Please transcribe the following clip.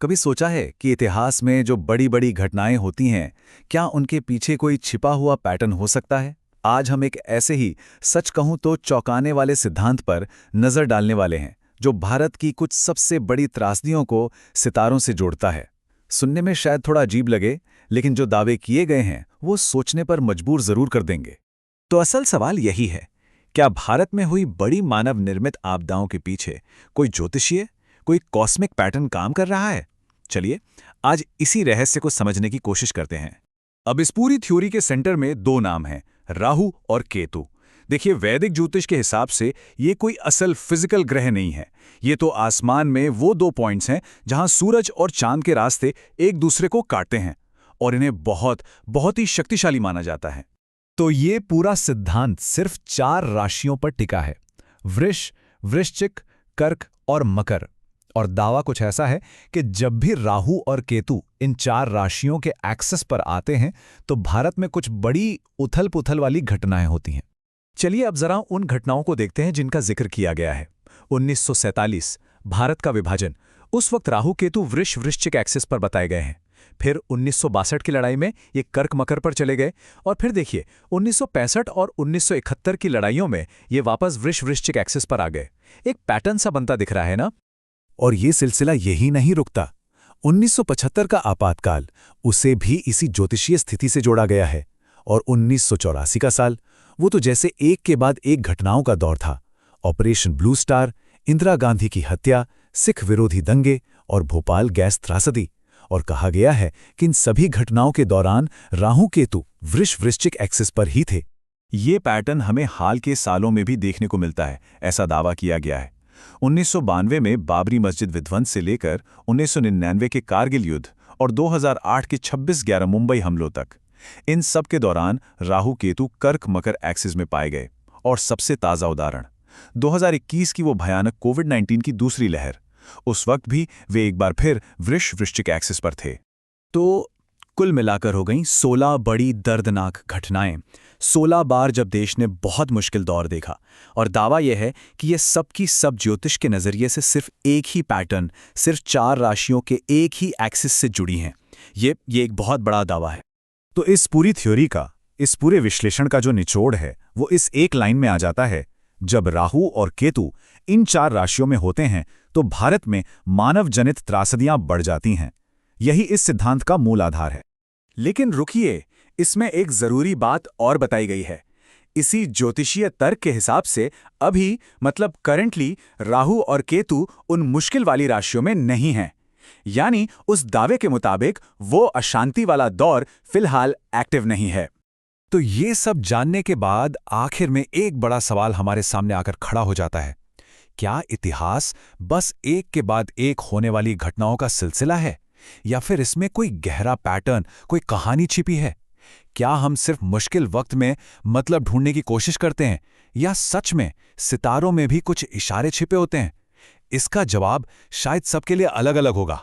कभी सोचा है कि इतिहास में जो बड़ी बड़ी घटनाएं होती हैं, क्या उनके पीछे कोई छिपा हुआ पैटर्न हो सकता है? आज हम एक ऐसे ही, सच कहूं तो चौंकाने वाले सिद्धांत पर नजर डालने वाले हैं, जो भारत की कुछ सबसे बड़ी त्रासदियों को सितारों से जोड़ता है। सुनने में शायद थोड़ा अजीब लगे, लेकिन जो दावे किए गए हैं वो सोचने पर मजबूर जरूर कर देंगे। तो असल सवाल यही है, क्या भारत में हुई बड़ी मानव निर्मित आपदाओं के पीछे कोई ज्योतिषीय, कोई कॉस्मिक पैटर्न काम कर रहा है? चलिए, आज इसी रहस्य को समझने की कोशिश करते हैं। अब इस पूरी थ्योरी के सेंटर में दो नाम हैं, राहु और केतु। देखिए, वैदिक ज्योतिष के हिसाब से ये कोई असल फिजिकल ग्रह नहीं है। ये तो आसमान में वो दो पॉइंट्स हैं जहां सूरज और चांद के रास्ते एक दूसरे को काटते हैं, और इन्हें बहुत बहुत ही शक्तिशाली माना जाता है। तो ये पूरा सिद्धांत सिर्फ 4 राशियों पर टिका है, वृष, वृश्चिक, कर्क और मकर। और दावा कुछ ऐसा है कि जब भी राहु और केतु इन 4 राशियों के एक्सेस पर आते हैं तो भारत में कुछ बड़ी उथल-पुथल वाली घटनाएं होती हैं। चलिए अब जरा उन घटनाओं को देखते हैं जिनका जिक्र किया गया है। 1947 भारत का विभाजन, उस वक्त राहु केतु वृष वृश्चिक एक्सेस पर बताए गए हैं। फिर 1962 की लड़ाई में ये कर्क मकर पर चले गए, और फिर देखिए 1965 और 1971 की लड़ाइयों में ये वापस वृष वृश्चिक एक्सेस पर आ गए। एक पैटर्न सा बनता दिख रहा है ना? और ये सिलसिला यही नहीं रुकता। 1975 का आपातकाल, उसे भी इसी ज्योतिषीय स्थिति से जोड़ा गया है। और 1984 का साल, वो तो जैसे एक के बाद एक घटनाओं का दौर था। Operation blue star, Indira Gandhi की हत्या, सिख विरोधी दंगे और भोपाल गैस त्रासदी। और कहा गया है कि इन सभी घटनाओं के दौरान राहु केतु वृष वृश्चिक एक्सिस पर ही थे। ये पैटर्न हमें हाल के सालों में भी देखने को मिलता है, ऐसा दावा किया गया है। 1992 में बाबरी मस्जिद विध्वंस से लेकर 1999 के कारगिल युद्ध और 2008 के 26/11 मुंबई हमलों तक, इन सब के दौरान राहु केतु कर्क मकर एक्सिस में पाए गए। और सबसे ताज़ा उदाहरण 2021 की वो भयानक कोविड-19 की दूसरी लहर, उस वक्त भी वे एक बार फिर वृष वृश्चिक एक्सिस पर थे। तो कुल मिलाकर हो गईं 16 बड़ी दर्दनाक घटनाएं, 16 बार जब देश ने बहुत मुश्किल दौर देखा। और दावा यह है कि ये सब की सब ज्योतिष के नज़रिए से सिर्फ एक ही पैटर्न, सिर्फ 4 राशियों के एक ही एक्सिस से जुड़ी हैं। ये एक बहुत बड़ा दावा है। तो इस पूरी थ्योरी का, इस पूरे विश्लेषण का जो निचोड़ है वो इस एक लाइन में आ जाता है, जब राहु और केतु इन 4 राशियों में होते हैं तो भारत में मानव जनित त्रासदियां बढ़ जाती हैं। यही इस सिद्धांत का मूल आधार है। लेकिन रुकिए, इसमें एक जरूरी बात और बताई गई है। इसी ज्योतिषीय तर्क के हिसाब से अभी, मतलब करंटली, राहु और केतु उन मुश्किल वाली राशियों में नहीं हैं। यानी उस दावे के मुताबिक वो अशांति वाला दौर फिलहाल एक्टिव नहीं है। तो ये सब जानने के बाद आखिर में एक बड़ा सवाल हमारे सामने आकर खड़ा हो जाता है। क्या इतिहास बस एक के बाद एक होने वाली घटनाओं का सिलसिला है, या फिर इसमें कोई गहरा पैटर्न, कोई कहानी छिपी है? क्या हम सिर्फ मुश्किल वक्त में मतलब ढूंढने की कोशिश करते हैं, या सच में सितारों में भी कुछ इशारे छिपे होते हैं? इसका जवाब शायद सबके लिए अलग अलग होगा।